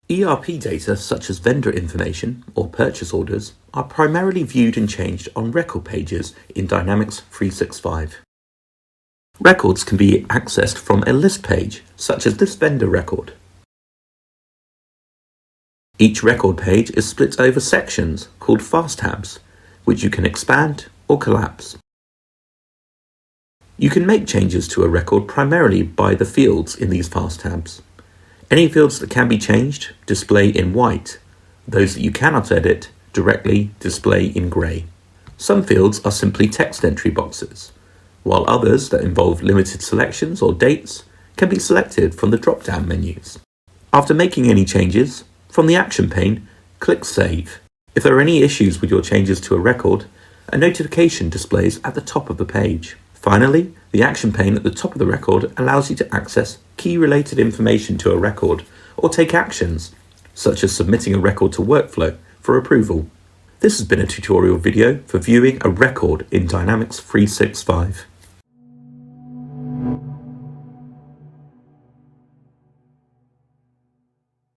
ERP data such as vendor information or purchase orders are primarily viewed and changed on record pages in Dynamics 365. Records can be accessed from a list page, such as this vendor record. Each record page is split over sections called fast tabs, which you can expand or collapse. You can make changes to a record primarily by the fields in these fast tabs. Any fields that can be changed display in white. Those that you cannot edit directly display in grey. Some fields are simply text entry boxes, while others that involve limited selections or dates can be selected from the drop-down menus. After making any changes, from the action pane, click Save. If there are any issues with your changes to a record, a notification displays at the top of the page. Finally, the action pane at the top of the record allows you to access key-related information to a record or take actions, such as submitting a record to Workflow for approval. This has been a tutorial video for viewing a record in Dynamics 365.